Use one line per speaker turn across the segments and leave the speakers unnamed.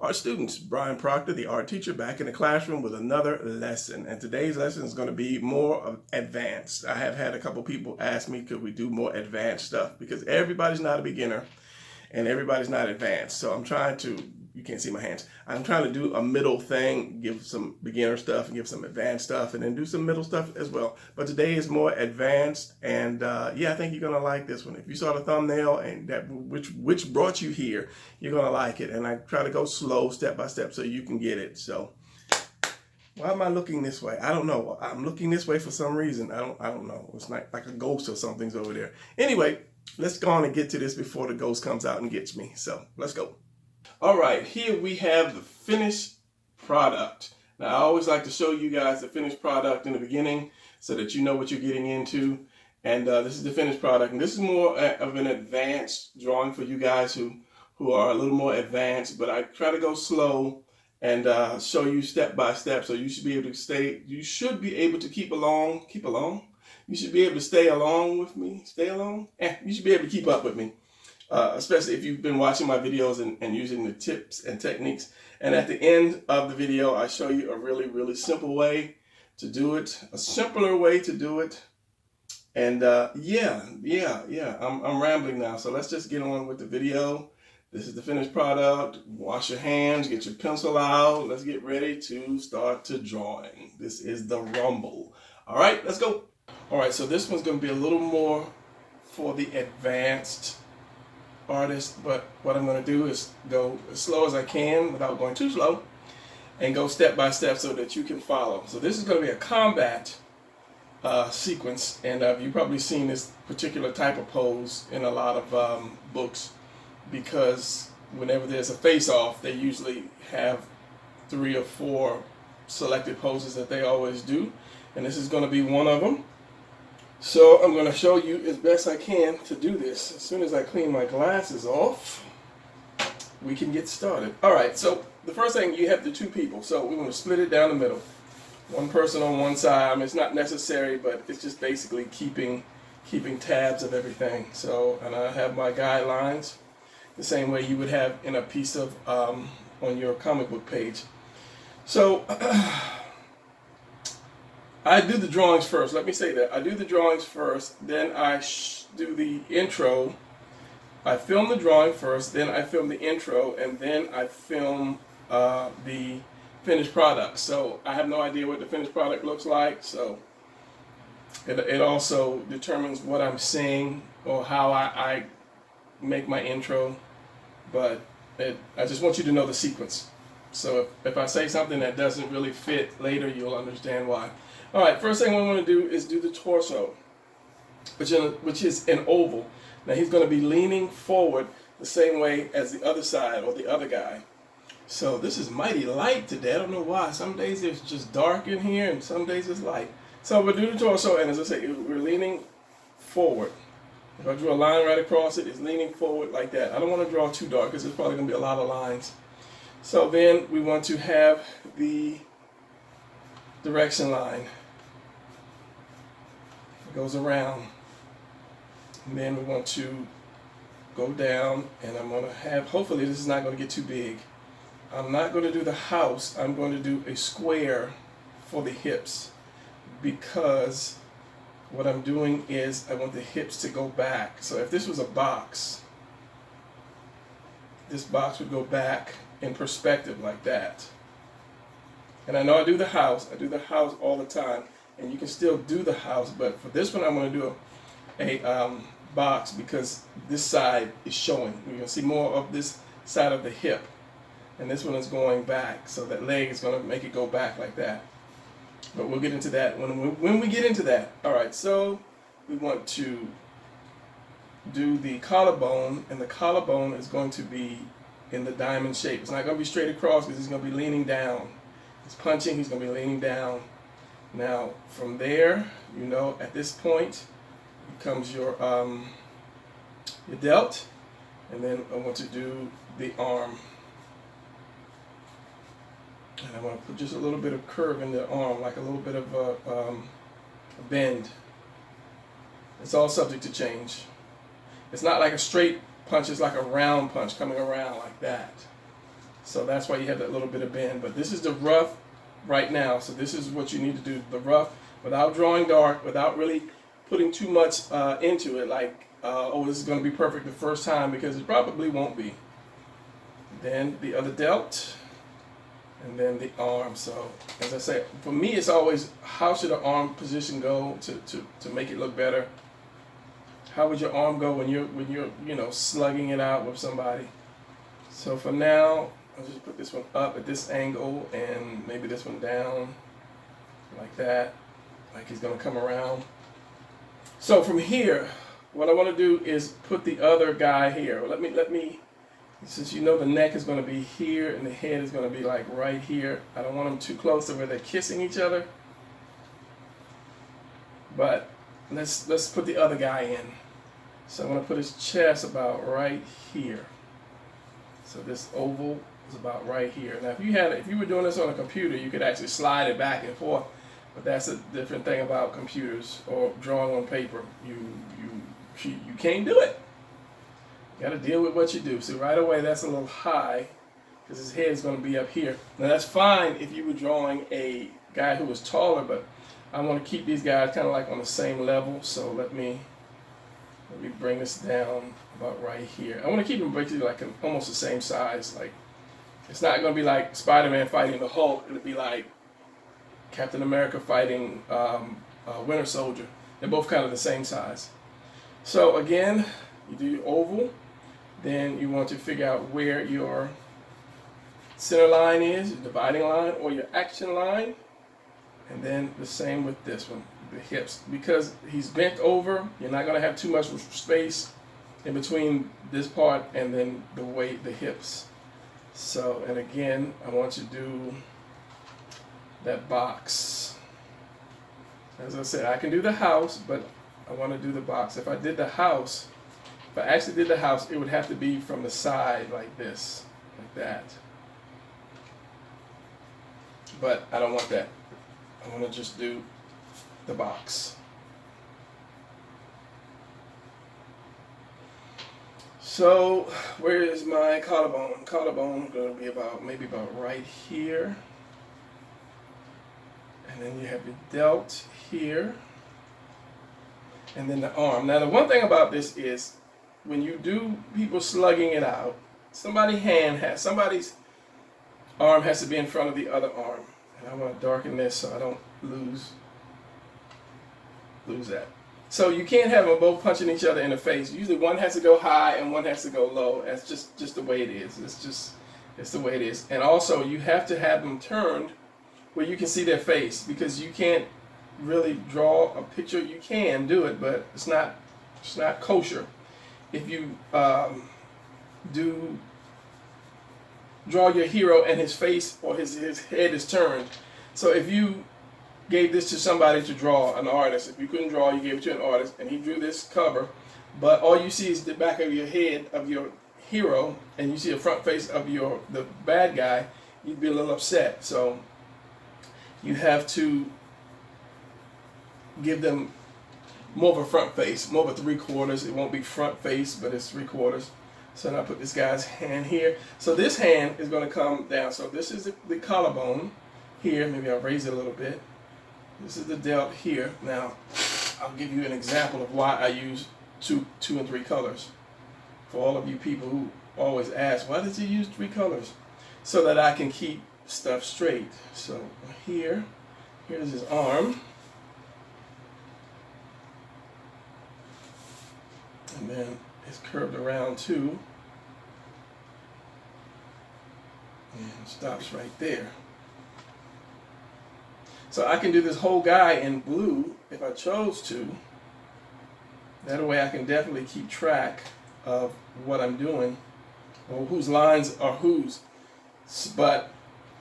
Art students, Brian Proctor, the art teacher, back in the classroom with another lesson. And today's lesson is going to be more advanced. I have had a couple people ask me, could we do more advanced stuff? Because everybody's not a beginner and everybody's not advanced. So I'm trying to, you can't see my hands, I'm trying to do a middle thing, give some beginner stuff and give some advanced stuff and then do some middle stuff as well. But today is more advanced, and yeah, I think you're gonna like this one. If you saw the thumbnail and that which brought you here, you're gonna like it. And I try to go slow, step by step, so you can get it. So why am I looking this way? I don't know. I'm looking this way for some reason. I don't know. It's like a ghost or something's over there. Anyway, let's go on and get to this before the ghost comes out and gets me. So let's go. All right, here we have the finished product. Now, I always like to show you guys the finished product in the beginning so that you know what you're getting into. And this is the finished product. And this is more of an advanced drawing for you guys who are a little more advanced. But I try to go slow and show you step by step. So you should be able to you should be able to keep along. You should be able to stay along with me. You should be able to keep up with me. Especially if you've been watching my videos and using the tips and techniques. And at the end of the video, I show you a really, really simple way to do it, a simpler way to do it. And I'm rambling now. So let's just get on with the video. This is the finished product. Wash your hands, get your pencil out. Let's get ready to start to drawing. This is the rumble. All right, let's go. All right, so this one's going to be a little more for the advanced artist, but what I'm going to do is go as slow as I can without going too slow and go step by step so that you can follow. So this is going to be a combat sequence, and you've probably seen this particular type of pose in a lot of books, because whenever there's a face-off, they usually have 3 or 4 selected poses that they always do, and this is going to be one of them. So I'm going to show you as best I can to do this. As soon as I clean my glasses off, we can get started. All right, so the first thing, you have the 2 people. So we're going to split it down the middle. One person on one side. I mean, it's not necessary, but it's just basically keeping tabs of everything. So, and I have my guidelines the same way you would have in a piece of, on your comic book page. So, I do the drawings first. Let me say that. I do the drawings first, then I do the intro. I film the drawing first, then I film the intro, and then I film the finished product. So I have no idea what the finished product looks like, so it also determines what I'm saying or how I make my intro, but I just want you to know the sequence. So if I say something that doesn't really fit later, you'll understand why. All right, first thing I want to do is do the torso, which is an oval. Now he's going to be leaning forward the same way as the other side or the other guy. So this is mighty light today. I don't know why. Some days it's just dark in here and some days it's light. So we'll do the torso, and as I say, we're leaning forward. If I drew a line right across it, it's leaning forward like that. I don't want to draw too dark because there's probably going to be a lot of lines. So then we want to have the direction line. It goes around. And then we want to go down, and I'm going to have, hopefully this is not going to get too big. I'm not going to do the house. I'm going to do a square for the hips, because what I'm doing is I want the hips to go back. So if this was a box, this box would go back in perspective like that. And I know I do the house all the time, and you can still do the house, but for this one I'm going to do a box, because this side is showing. You're going to see more of this side of the hip, and this one is going back, so that leg is going to make it go back like that. But we'll get into that when we get into that. All right, so we want to do the collarbone, and the collarbone is going to be in the diamond shape. It's not going to be straight across because he's going to be leaning down. He's punching, he's going to be leaning down. Now, from there, you know, at this point comes your delt, and then I want to do the arm. And I'm going to put just a little bit of curve in the arm, like a little bit of a bend. It's all subject to change. It's not like a straight punch, it's like a round punch coming around like that. So that's why you have that little bit of bend. But this is the rough right now. So this is what you need to do. The rough without drawing dark, without really putting too much into it. Like, oh, this is going to be perfect the first time, because it probably won't be. Then the other delt. And then the arm. So as I say, for me, it's always how should the arm position go to make it look better. How would your arm go when you're slugging it out with somebody? So for now, I'll just put this one up at this angle and maybe this one down like that, like he's gonna come around. So from here, what I want to do is put the other guy here. Let me. Since you know the neck is going to be here and the head is going to be like right here, I don't want them too close to where they're kissing each other. But let's put the other guy in. So I'm going to put his chest about right here. So this oval is about right here. Now if you were doing this on a computer, you could actually slide it back and forth. But that's a different thing about computers or drawing on paper. You can't do it. You got to deal with what you do. See, right away, that's a little high because his head's going to be up here. Now, that's fine if you were drawing a guy who was taller, but I want to keep these guys kind of like on the same level. So let me bring this down about right here. I want to keep them basically like almost the same size. Like, it's not going to be like Spider-Man fighting the Hulk. It'll be like Captain America fighting Winter Soldier. They're both kind of the same size. So again, you do your oval. Then you want to figure out where your center line is, your dividing line or your action line. And then the same with this one, the hips. Because he's bent over, you're not going to have too much space in between this part and then the hips. So, and again, I want you to do that box. As I said, I can do the house, but I want to do the box. If I actually did the house, it would have to be from the side like this, like that. But I don't want that. I want to just do the box. So where is my collarbone? Collarbone going to be maybe about right here. And then you have your delt here. And then the arm. Now the one thing about this is when you do people slugging it out, somebody's arm has to be in front of the other arm. And I want to darken this so I don't lose that. So you can't have them both punching each other in the face. Usually one has to go high and one has to go low. That's just the way it is. It's the way it is. And also you have to have them turned where you can see their face, because you can't really draw a picture. You can do it, but it's not kosher. If you draw your hero and his face or his head is turned. So if you gave this to somebody to draw, an artist, if you couldn't draw, you gave it to an artist and he drew this cover, but all you see is the back of your head of your hero and you see the front face of the bad guy, you'd be a little upset. So you have to give them more of a front face, more of a 3/4. It won't be front face, but it's 3/4. So now I put this guy's hand here. So this hand is going to come down. So this is the collarbone here. Maybe I'll raise it a little bit. This is the delt here. Now I'll give you an example of why I use two and 3 colors. For all of you people who always ask, why does he use 3 colors? So that I can keep stuff straight. So here's his arm. And then it's curved around too. And stops right there. So I can do this whole guy in blue if I chose to. That way I can definitely keep track of what I'm doing or whose lines are whose. But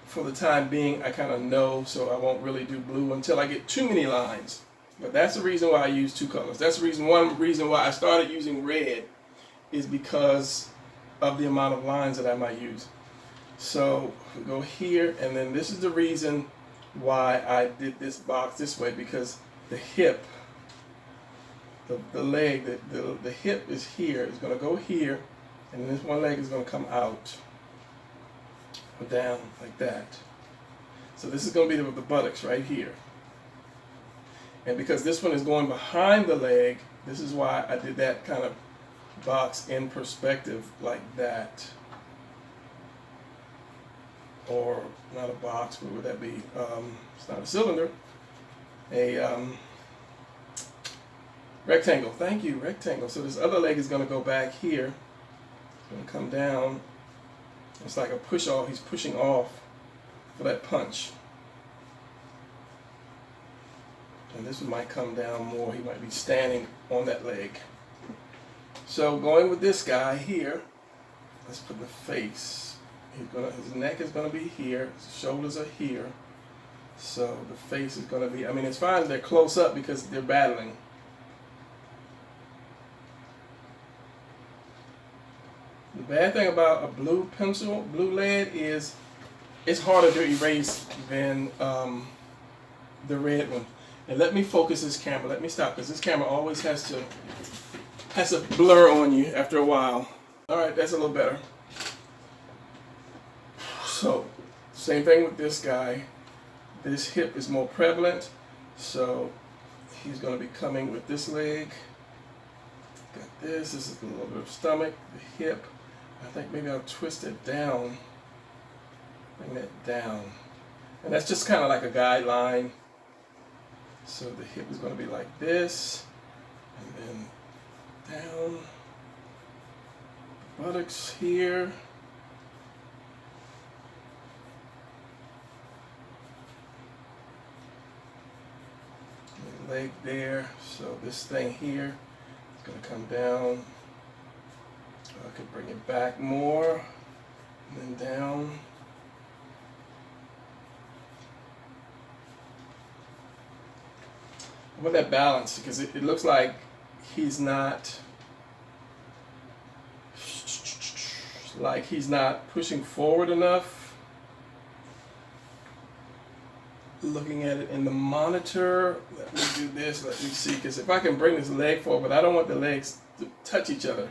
for the time being, I kind of know, so I won't really do blue until I get too many lines. But that's the reason why I use 2 colors. That's one reason why I started using red, is because of the amount of lines that I might use. So we go here, and then this is the reason why I did this box this way, because the hip, the leg, the hip is here. It's going to go here, and this one leg is going to come out. down like that. So this is going to be the buttocks right here. And because this one is going behind the leg, this is why I did that kind of box in perspective like that. Or not a box, what would that be? It's not a cylinder. A rectangle. Thank you, rectangle. So this other leg is going to go back here. It's going to come down. It's like a push off. He's pushing off for that punch. And this one might come down more. He might be standing on that leg. So going with this guy here, let's put the face. His neck is going to be here. His shoulders are here. So the face is going to be, I mean, it's fine they're close up because they're battling. The bad thing about a blue pencil, blue lead, is it's harder to erase than the red one. And let me focus this camera. Let me stop, because this camera always has to blur on you after a while. All right, that's a little better. So, same thing with this guy. This hip is more prevalent, so he's going to be coming with this leg. Got this. This is a little bit of stomach, the hip. I think maybe I'll twist it down. Bring that down. And that's just kind of like a guideline. So the hip is going to be like this, and then down. Buttocks here. Leg there. So this thing here is going to come down. I could bring it back more, and then down. I want that balance because it looks like he's not pushing forward enough. Looking at it in the monitor, let me do this, let me see, because if I can bring this leg forward, but I don't want the legs to touch each other.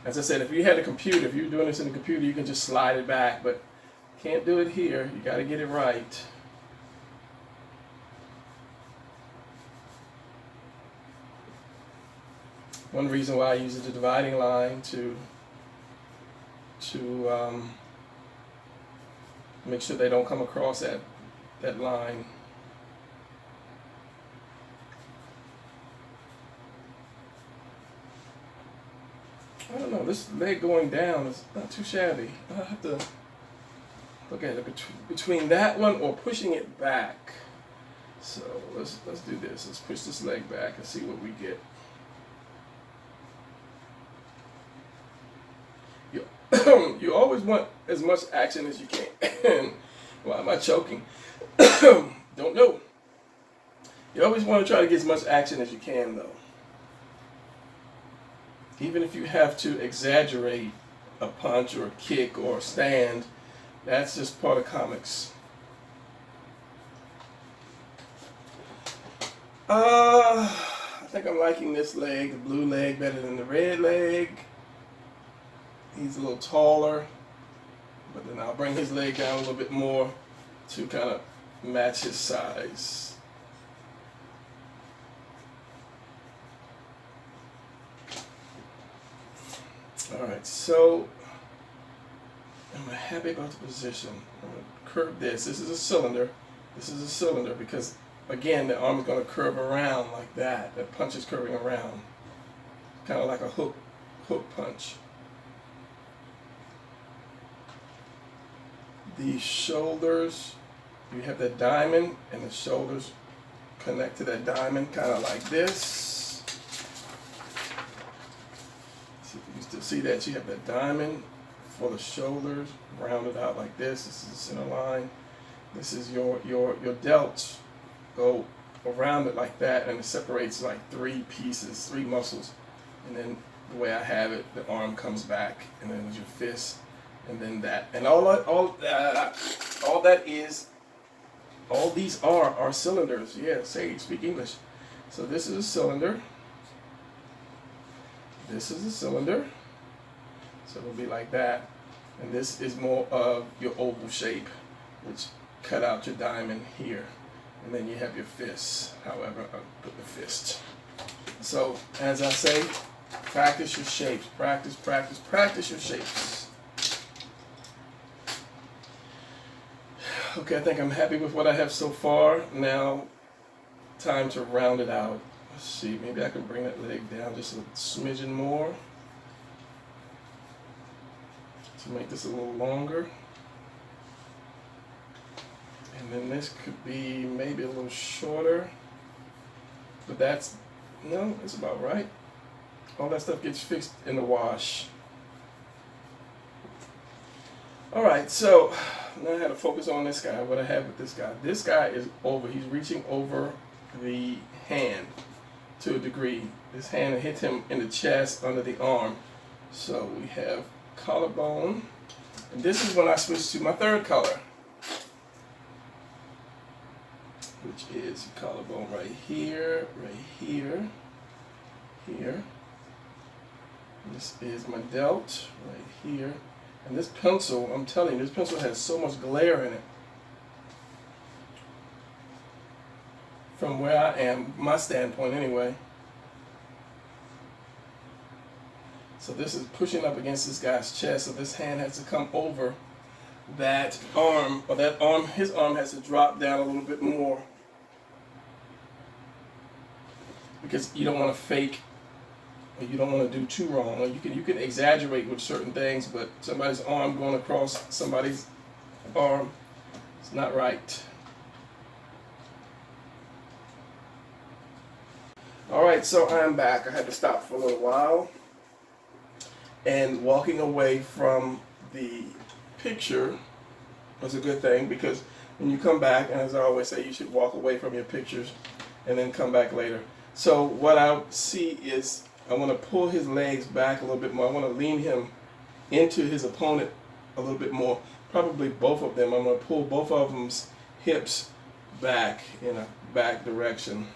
As I said, if you had a computer, if you were doing this in the computer, you can just slide it back, but can't do it here. You got to get it right. One reason why I use the dividing line to make sure they don't come across that line. I don't know, this leg going down is not too shabby. I have to look at it between that one or pushing it back. So let's do this. Let's push this leg back and see what we get. You always want as much action as you can. Why am I choking? Don't know. You always want to try to get as much action as you can, though. Even if you have to exaggerate a punch or a kick or a stand, that's just part of comics. I think I'm liking this leg, the blue leg, better than the red leg. He's a little taller, but then I'll bring his leg down a little bit more to kind of match his size. Alright, so I'm happy about the position. I'm going to curve this. This is a cylinder. This is a cylinder because, again, the arm is going to curve around like that. That punch is curving around. Kind of like a hook punch. The shoulders, you have that diamond, and the shoulders connect to that diamond, kind of like this. So you still see that you have that diamond for the shoulders, rounded out like this. This is the center line. This is your delts go around it like that, and it separates like three pieces, three muscles. And then the way I have it, the arm comes back, and then there's your fist. And then that, and all these are cylinders. Yeah, speak English. So this is a cylinder. This is a cylinder. So it'll be like that. And this is more of your oval shape, which cut out your diamond here. And then you have your fist. However, I'll put the fist. So, as I say, practice your shapes. Practice, practice, practice your shapes. Okay, I think I'm happy with what I have so far. Now, time to round it out. Let's see, maybe I can bring that leg down just a smidgen more to make this a little longer. And then this could be maybe a little shorter, but that's about right. All that stuff gets fixed in the wash. All right, so now I had to focus on this guy. What I have with this guy. This guy is over. He's reaching over the hand to a degree. This hand hit him in the chest, under the arm. So we have collarbone. And this is when I switch to my third color, which is collarbone right here, here. This is my delt right here. And this pencil, I'm telling you, this pencil has so much glare in it. From where I am, my standpoint anyway. So this is pushing up against this guy's chest, so this hand has to come over that arm, or that arm, his arm has to drop down a little bit more. Because you don't want to fake, or you don't want to do too wrong. Or you can exaggerate with certain things, but somebody's arm going across somebody's arm, it's not right. Alright, so I'm back. I had to stop for a little while. And walking away from the picture was a good thing, because when you come back, and as I always say, you should walk away from your pictures and then come back later. So what I see is I want to pull his legs back a little bit more. I want to lean him into his opponent a little bit more. Probably both of them. I'm going to pull both of them's hips back in a back direction.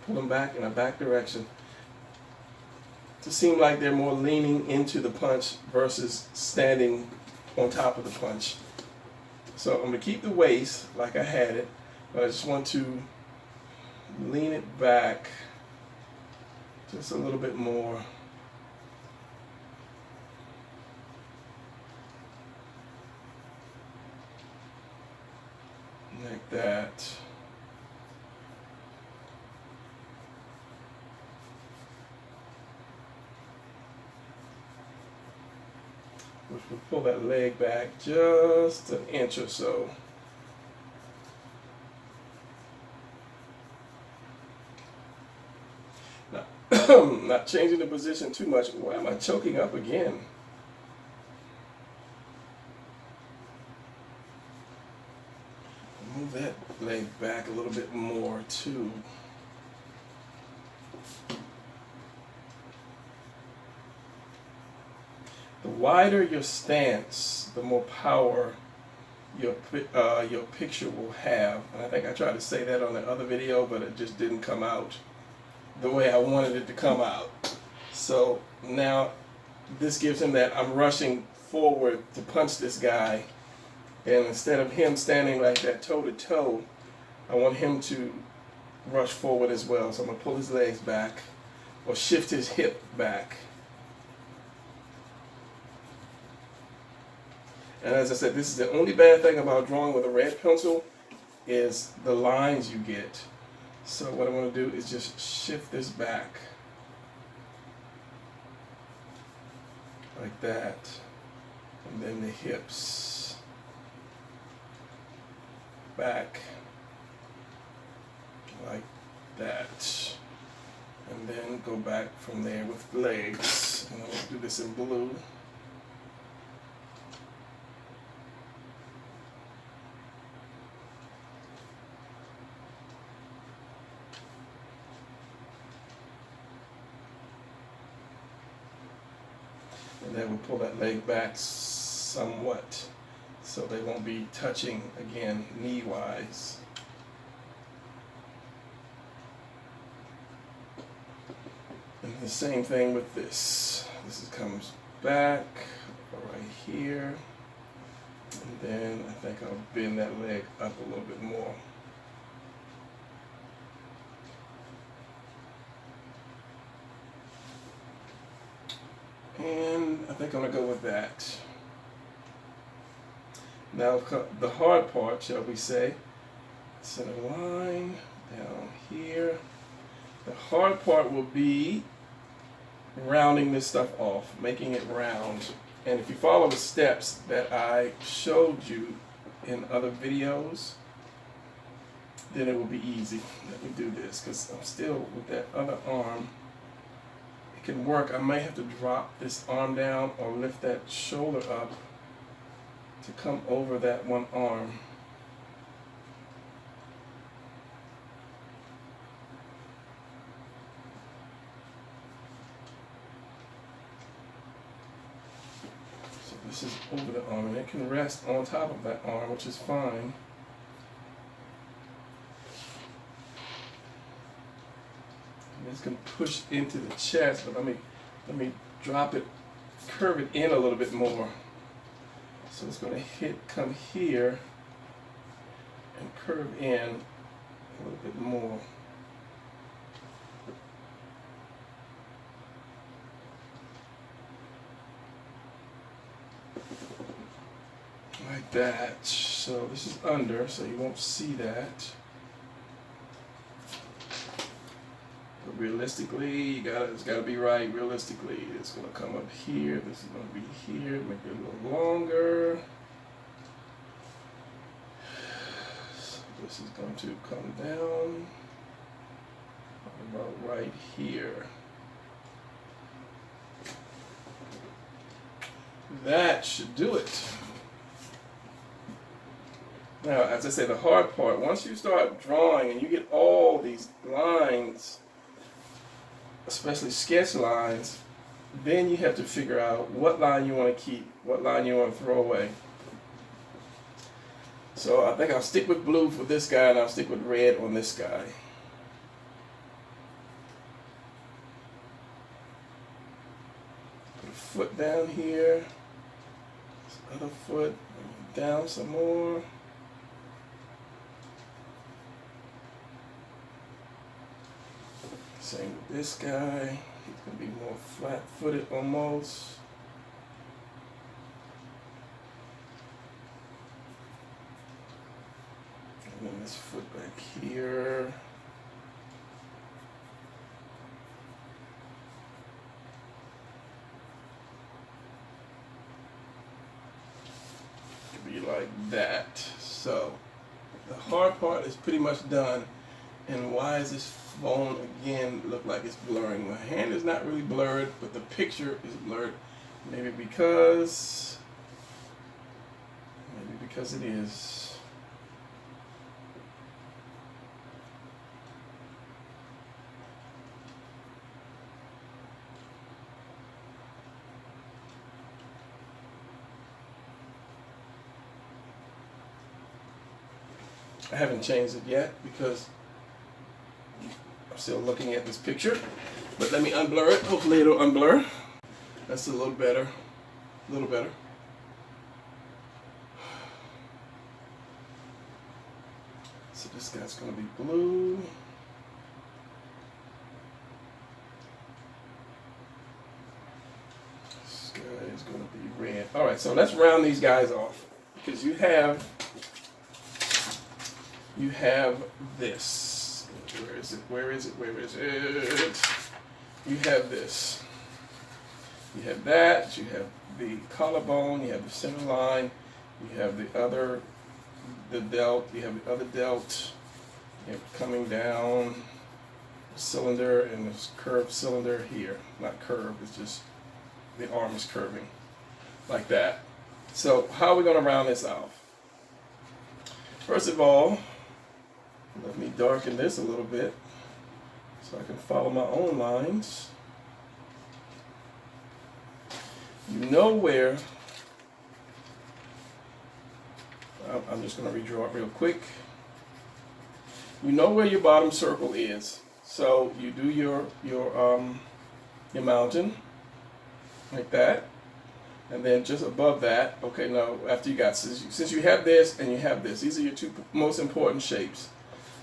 Pull them back in a back direction to seem like they're more leaning into the punch versus standing on top of the punch. So I'm going to keep the waist like I had it, but I just want to lean it back just a little bit more. Like that. Which will pull that leg back just an inch or so. Now, not changing the position too much. Why am I choking up again? Move that leg back a little bit more too. The wider your stance, the more power your picture will have. And I think I tried to say that on the other video, but it just didn't come out the way I wanted it to come out. So now this gives him that I'm rushing forward to punch this guy, and instead of him standing like that toe to toe, I want him to rush forward as well. So I'm going to pull his legs back or shift his hip back. And as I said, this is the only bad thing about drawing with a red pencil is the lines you get. So what I want to do is just shift this back like that, and then the hips back like that, and then go back from there with legs. And I'm going to do this in blue. And then we'll pull that leg back somewhat so they won't be touching again knee-wise. And the same thing with this. This comes back right here. And then I think I'll bend that leg up a little bit more. And I think I'm going to go with that. Now the hard part, shall we say, center line down here. The hard part will be rounding this stuff off, making it round. And if you follow the steps that I showed you in other videos, then it will be easy. Let me do this, because I'm still with that other arm. It can work. I may have to drop this arm down or lift that shoulder up to come over that one arm. So this is over the arm, and it can rest on top of that arm, which is fine. It's going to push into the chest, but let me drop it, curve it in a little bit more. So it's going to come here and curve in a little bit more. Like that. So this is under, so you won't see that. But realistically, it's got to be right. Realistically, it's going to come up here. This is going to be here. Make it a little longer. So this is going to come down about right here. That should do it. Now, as I say, the hard part, once you start drawing and you get all these lines, especially sketch lines, then you have to figure out what line you want to keep, what line you want to throw away. So I think I'll stick with blue for this guy, and I'll stick with red on this guy. Put a foot down here, this other foot down some more. Same with this guy. He's going to be more flat-footed almost. And then this foot back here. Could be like that. So the hard part is pretty much done. And why is this phone again look like it's blurring? My hand is not really blurred, but the picture is blurred. Maybe because it is. I haven't changed it yet because I'm still looking at this picture, but let me unblur it. Hopefully it'll unblur. That's a little better. A little better. So this guy's going to be blue. This guy is going to be red. All right, so let's round these guys off, because you have this. Where is it? Where is it? Where is it? You have this. You have that. You have the collarbone. You have the center line. You have the delt. You have the other delt. You have coming down the cylinder and this curved cylinder here. Not curved. It's just the arm is curving like that. So how are we going to round this off? First of all, let me darken this a little bit so I can follow my own lines. You know where, I'm just going to redraw it real quick. You know where your bottom circle is. So you do your mountain. like that. And then just above that, okay, now after you got, since you have this and you have this, these are your two most important shapes.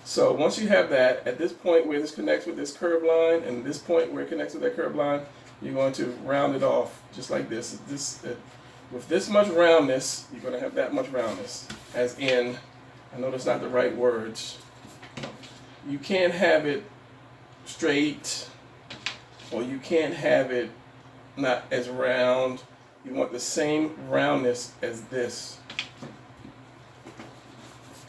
So once you have that, at this point where this connects with this curved line and this point where it connects with that curved line, you're going to round it off just like this. With this much roundness, you're going to have that much roundness. As in, I know that's not the right words. You can't have it straight, or you can't have it not as round. You want the same roundness as this.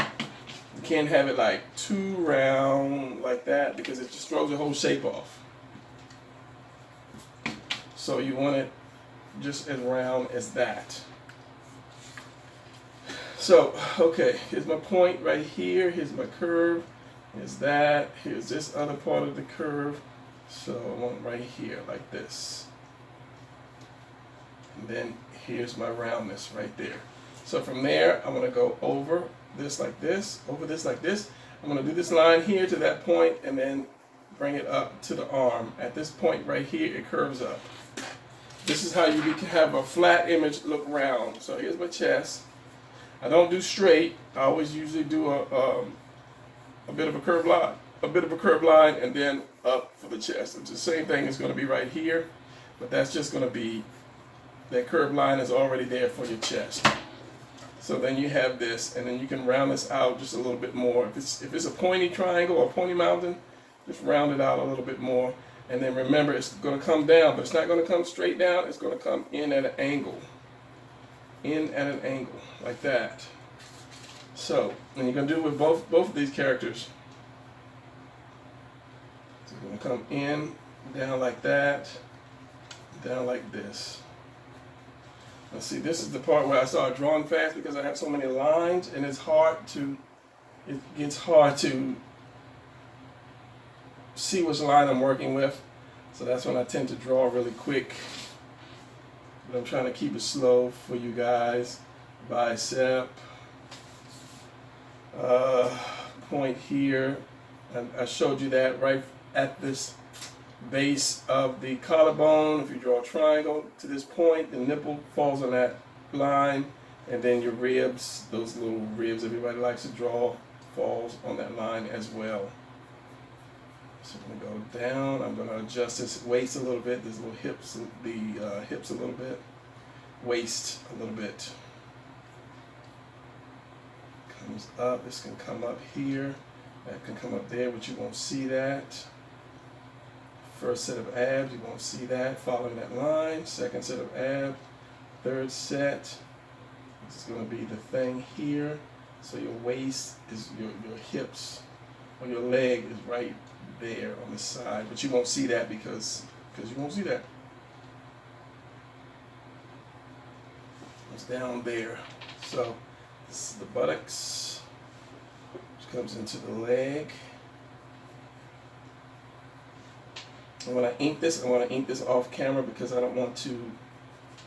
You can't have it like too round like that because it just throws the whole shape off. So you want it just as round as that. So, okay, here's my point right here. Here's my curve. Here's that. Here's this other part of the curve. So I want it right here like this. And then here's my roundness right there. So from there, I'm going to go over this like this, over this like this. I'm going to do this line here to that point and then bring it up to the arm. At this point right here, it curves up. This is how you can have a flat image look round. So here's my chest. I don't do straight. I always usually do a bit of a curved line, and then up for the chest. It's the same thing is going to be right here, but that's just going to be, that curved line is already there for your chest. So then you have this, and then you can round this out just a little bit more. If it's a pointy triangle or a pointy mountain, just round it out a little bit more. And then remember, it's going to come down, but it's not going to come straight down. It's going to come in at an angle. In at an angle, like that. So, and you're going to do it with both of these characters. So you're going to come in, down like that, down like this. Now see, this is the part where I started drawing fast because I have so many lines, and it gets hard to see which line I'm working with. So that's when I tend to draw really quick. But I'm trying to keep it slow for you guys. Bicep. Point here. And I showed you that right at this base of the collarbone. If you draw a triangle to this point, the nipple falls on that line. And then your ribs, those little ribs everybody likes to draw, falls on that line as well. So I'm going to go down. I'm going to adjust this waist a little bit. These little hips, the hips a little bit. Waist a little bit. Comes up. This can come up here. That can come up there, but you won't see that. First set of abs, you won't see that. Following that line. Second set of abs. Third set. This is going to be the thing here. So your waist is your hips, or your leg is right there on the side, but you won't see that because you won't see that. It's down there. So this is the buttocks, which comes into the leg. And when I ink this, I want to ink this off camera because I don't want to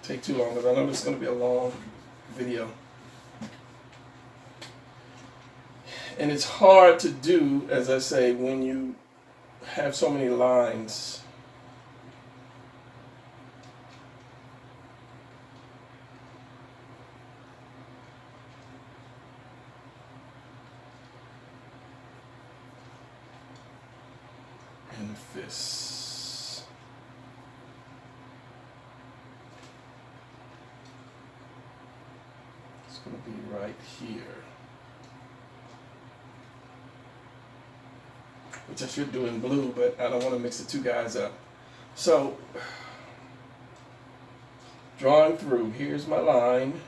take too long, because I know this is going to be a long video. And it's hard to do, as I say, when you have so many lines. And fists. It's going to be right here. Which I should do in blue, but I don't want to mix the two guys up. So, drawing through, here's my line,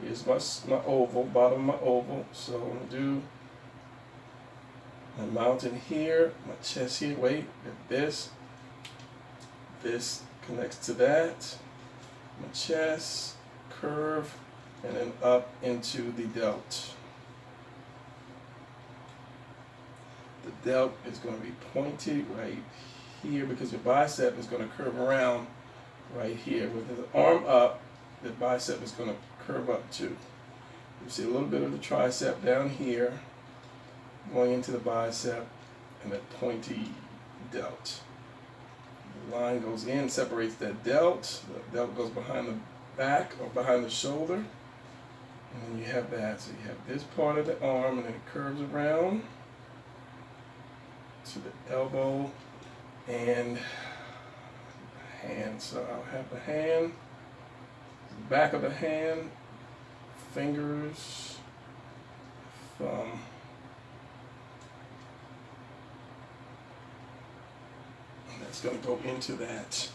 here's my oval, bottom of my oval. So I'm going to do my mountain here, my chest here, wait, this connects to that, my chest, curve, and then up into the delt. The delt is going to be pointed right here because your bicep is going to curve around right here. With the arm up, the bicep is going to curve up too. You see a little bit of the tricep down here going into the bicep and that pointy delt. line goes in, separates that delt. The delt goes behind the back or behind the shoulder. And then you have that. So you have this part of the arm, and then it curves around to the elbow and hand. So I'll have the hand, the back of the hand, fingers, thumb. And that's going to go into that. It's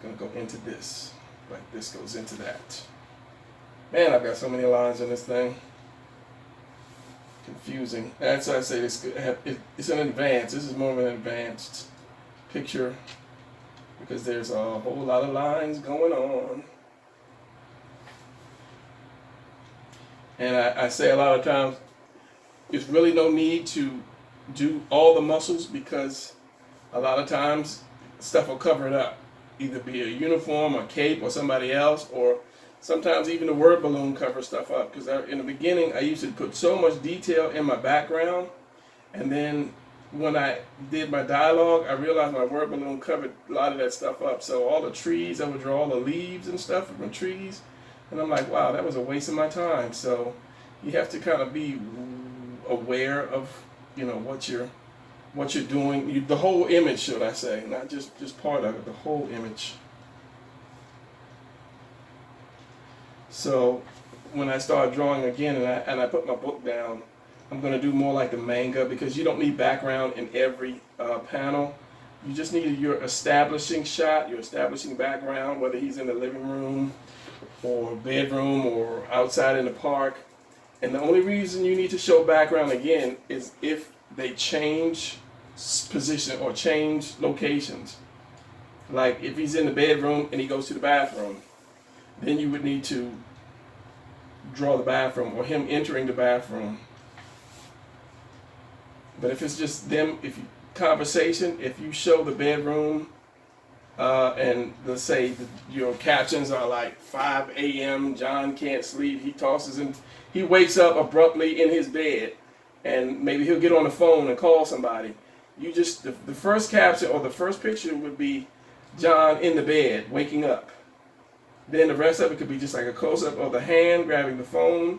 going to go into this. Like this goes into that. Man, I've got so many lines in this thing. Confusing. That's why I say this. It's an advanced. This is more of an advanced picture because there's a whole lot of lines going on. And I say a lot of times, there's really no need to do all the muscles because a lot of times stuff will cover it up. Either be a uniform, a cape, or somebody else, or sometimes even the word balloon covers stuff up. Because in the beginning, I used to put so much detail in my background, and then when I did my dialogue, I realized my word balloon covered a lot of that stuff up. So all the trees, I would draw all the leaves and stuff from trees, and I'm like, wow, that was a waste of my time. So you have to kind of be aware of, what you're doing, the whole image, should I say, not just part of it, the whole image. So when I start drawing again and I put my book down, I'm going to do more like the manga because you don't need background in every panel. You just need your establishing shot, your establishing background, whether he's in the living room or bedroom or outside in the park. And the only reason you need to show background again is if they change position or change locations. Like if he's in the bedroom and he goes to the bathroom, then you would need to draw the bathroom or him entering the bathroom. But if it's just them, conversation, if you show the bedroom and let's say your captions are like 5 a.m. John can't sleep, he wakes up abruptly in his bed, and maybe he'll get on the phone and call somebody. You just the first caption or the first picture would be John in the bed waking up. Then the rest of it could be just like a close-up of the hand grabbing the phone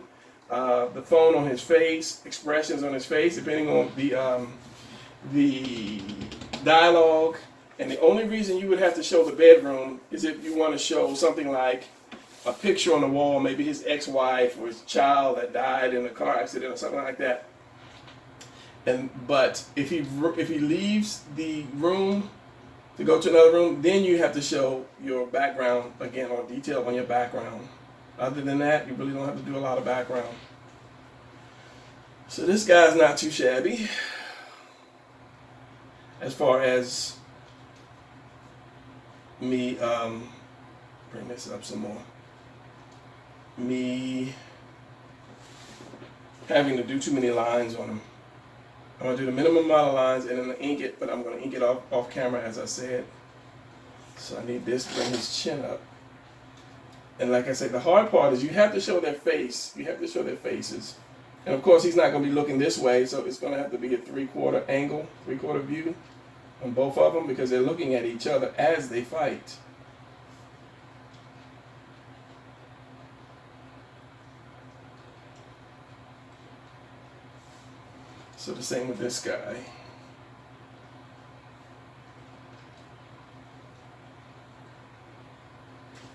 on his face, expressions on his face, depending on the dialogue. And the only reason you would have to show the bedroom is if you want to show something like a picture on the wall, maybe his ex-wife or his child that died in a car accident or something like that. But if he leaves the room to go to another room, then you have to show your background again, or detail on your background. Other than that, you really don't have to do a lot of background. So this guy's not too shabby as far as me bring this up some more. Me having to do too many lines on him. I'm going to do the minimum amount of lines and then ink it, but I'm going to ink it off camera as I said. So I need this to bring his chin up. And like I said, the hard part is you have to show their face. You have to show their faces. And of course, he's not going to be looking this way, so it's going to have to be a 3/4 angle, 3/4 view on both of them because they're looking at each other as they fight. So the same with this guy.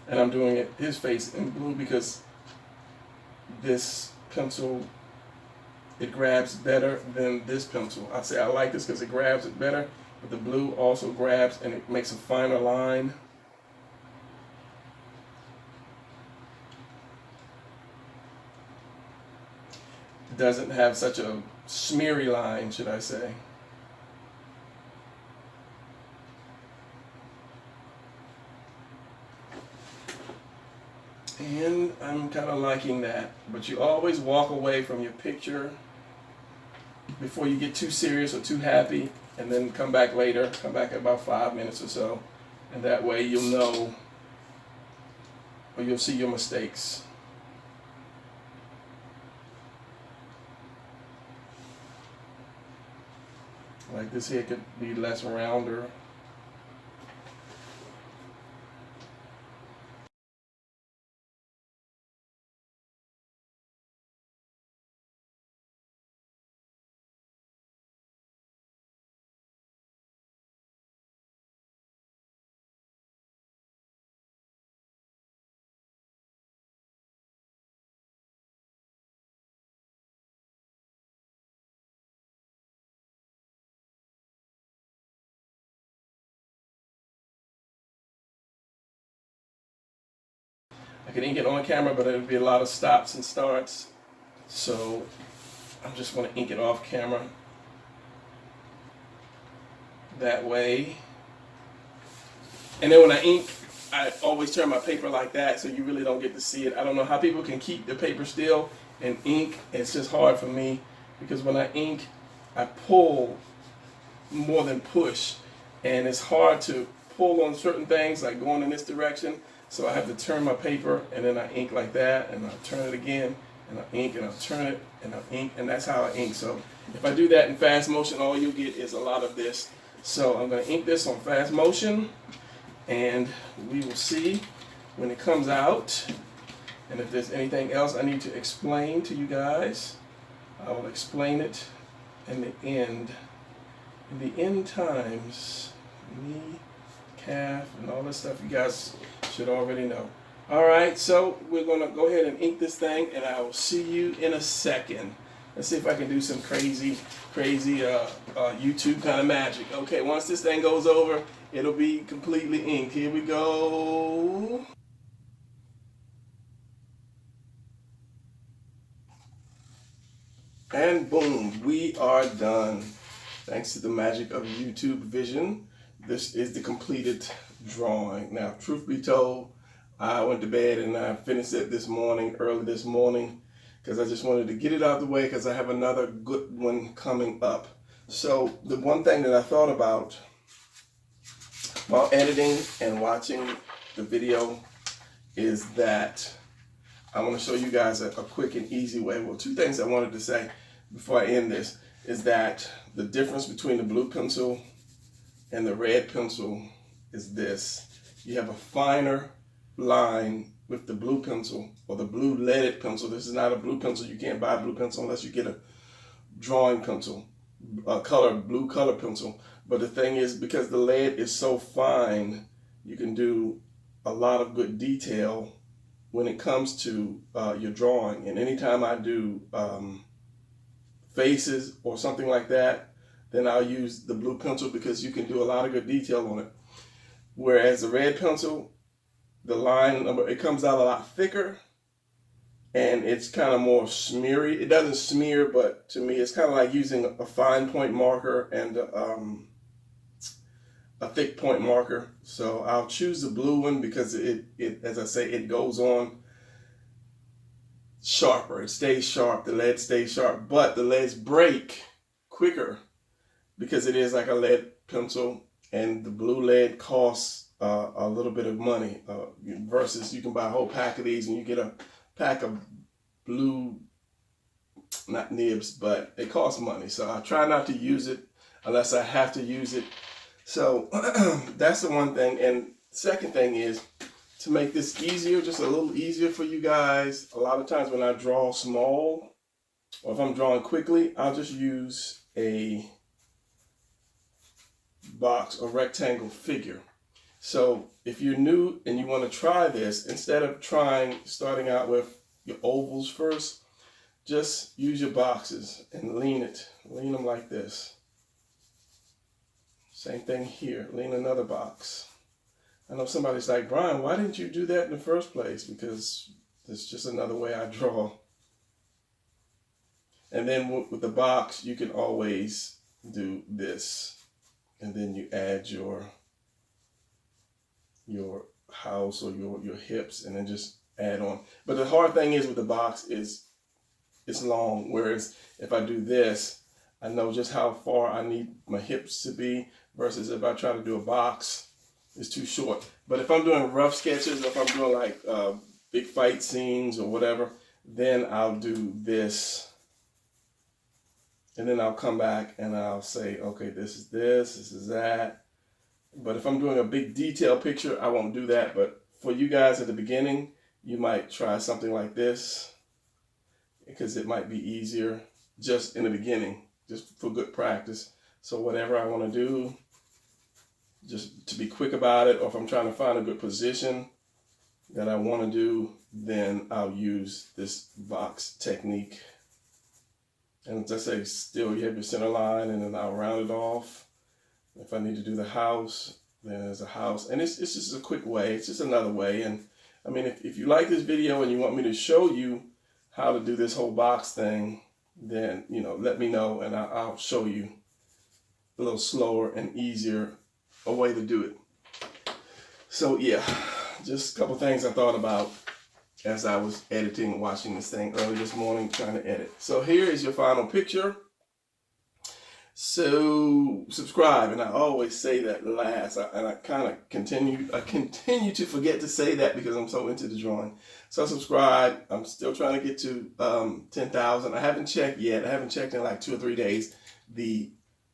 And I'm doing his face in blue because this pencil, it grabs better than this pencil. I say I like this because it grabs it better, but the blue also grabs and it makes a finer line. It doesn't have such a smeary line, should I say. And I'm kind of liking that. But you always walk away from your picture before you get too serious or too happy, and then come back later, come back in about 5 minutes or so, and that way you'll know, or you'll see your mistakes. Like this here could be less rounder. I could ink it on camera, but it would be a lot of stops and starts. So I'm just going to ink it off camera. That way. And then when I ink, I always turn my paper like that so you really don't get to see it. I don't know how people can keep the paper still and ink. It's just hard for me because when I ink, I pull more than push. And it's hard to pull on certain things like going in this direction. So I have to turn my paper and then I ink like that and I'll turn it again and I'll ink and I'll turn it and I'll ink, and that's how I ink. So if I do that in fast motion, all you'll get is a lot of this. So I'm going to ink this on fast motion. And we will see when it comes out. And if there's anything else I need to explain to you guys, I will explain it in the end. In the end times, knee, calf, and all this stuff you guys should already know. All right, so we're going to go ahead and ink this thing, and I will see you in a second. Let's see if I can do some crazy YouTube kind of magic. Okay, once this thing goes over, it'll be completely inked. Here we go. And boom, we are done. Thanks to the magic of YouTube vision, this is the completed drawing. Now, truth be told, I went to bed and I finished it early this morning, because I just wanted to get it out of the way because I have another good one coming up. So the one thing that I thought about while editing and watching the video is that I want to show you guys a quick and easy way. Well, two things I wanted to say before I end this is that the difference between the blue pencil and the red pencil is this. You have a finer line with the blue pencil or the blue leaded pencil. This is not a blue pencil. You can't buy a blue pencil unless you get a drawing pencil, a blue color pencil. But the thing is, because the lead is so fine, you can do a lot of good detail when it comes to your drawing. And anytime I do faces or something like that, then I'll use the blue pencil because you can do a lot of good detail on it. Whereas the red pencil, the line number, it comes out a lot thicker and it's kind of more smeary. It doesn't smear, but to me it's kind of like using a fine point marker and a thick point marker. So I'll choose the blue one because it as I say, it goes on sharper. It stays sharp. The lead stays sharp, but the leads break quicker because it is like a lead pencil, and the blue lead costs a little bit of money versus you can buy a whole pack of these and you get a pack of blue, not nibs, but it costs money. So I try not to use it unless I have to use it. So that's the one thing. And second thing is to make this easier, just a little easier for you guys. A lot of times when I draw small or if I'm drawing quickly, I'll just use a box or rectangle figure. So if you're new and you want to try this, instead of starting out with your ovals first, just use your boxes and lean them like this. Same thing here, lean another box. I know somebody's like, Brian, why didn't you do that in the first place? Because it's just another way I draw. And then with the box, you can always do this. And then you add your house or your hips and then just add on. But the hard thing is with the box is it's long. Whereas if I do this, I know just how far I need my hips to be versus if I try to do a box, it's too short. But if I'm doing rough sketches, or if I'm doing like big fight scenes or whatever, then I'll do this. And then I'll come back and I'll say, okay, this is that. But if I'm doing a big detail picture, I won't do that. But for you guys at the beginning, you might try something like this because it might be easier just in the beginning, just for good practice. So whatever I want to do, just to be quick about it, or if I'm trying to find a good position that I want to do, then I'll use this box technique. And as I say, still you have your center line, and then I'll round it off. If I need to do the house, then there's a house. And it's just a quick way. It's just another way. And I mean, if you like this video and you want me to show you how to do this whole box thing, then, you know, let me know and I'll show you a little slower and easier a way to do it. So yeah, just a couple things I thought about as I was editing, watching this thing early this morning, trying to edit. So here is your final picture. So subscribe, and I always say that last, and I kind of continue to forget to say that because I'm so into the drawing. So subscribe. I'm still trying to get to 10,000. I haven't checked yet. I haven't checked in like 2 or 3 days the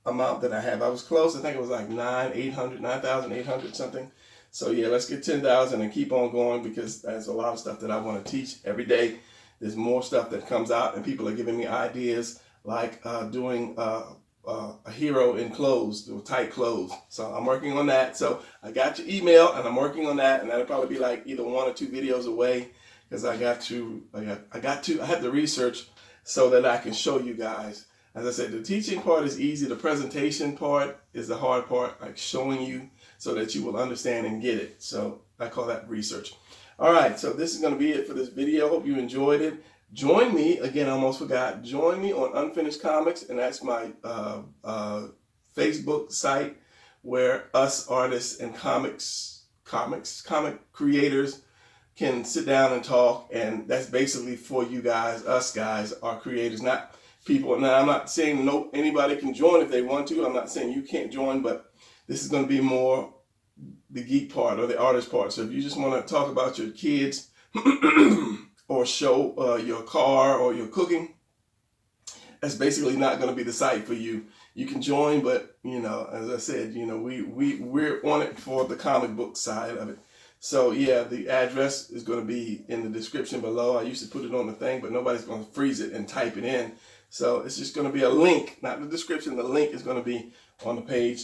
amount that I have. I was close. I think it was like 9,800 something. So yeah, let's get 10,000 and keep on going, because there's a lot of stuff that I want to teach every day. There's more stuff that comes out, and people are giving me ideas like doing a hero in clothes, with tight clothes. So I'm working on that. So I got your email, and I'm working on that, and that'll probably be like either 1 or 2 videos away, because I have to research so that I can show you guys. As I said, the teaching part is easy. The presentation part is the hard part, like showing you so that you will understand and get it. So I call that research. All right, so this is going to be it for this video. Hope you enjoyed it. Join me, again, I almost forgot, join me on Unfinished Comics, and that's my Facebook site where us artists and comic creators can sit down and talk, and that's basically for you guys, us guys, our creators, not people. Now, I'm not saying anybody can join if they want to. I'm not saying you can't join, but this is going to be more the geek part or the artist part. So if you just want to talk about your kids or show your car or your cooking, that's basically not going to be the site for you. You can join, but, you know, as I said, you know, we're on it for the comic book side of it. So yeah, the address is going to be in the description below. I used to put it on the thing, but nobody's going to freeze it and type it in. So it's just going to be a link, not the description. The link is going to be on the page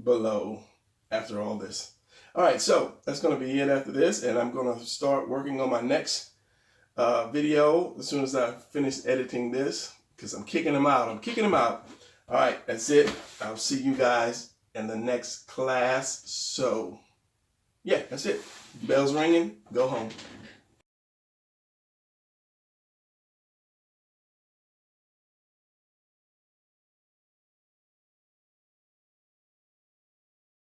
below after all this. All right, so that's going to be it after this, and I'm going to start working on my next video as soon as I finish editing this, because I'm kicking them out. All right, that's it. I'll see you guys in the next class. So yeah, that's it. Bell's ringing. Go home.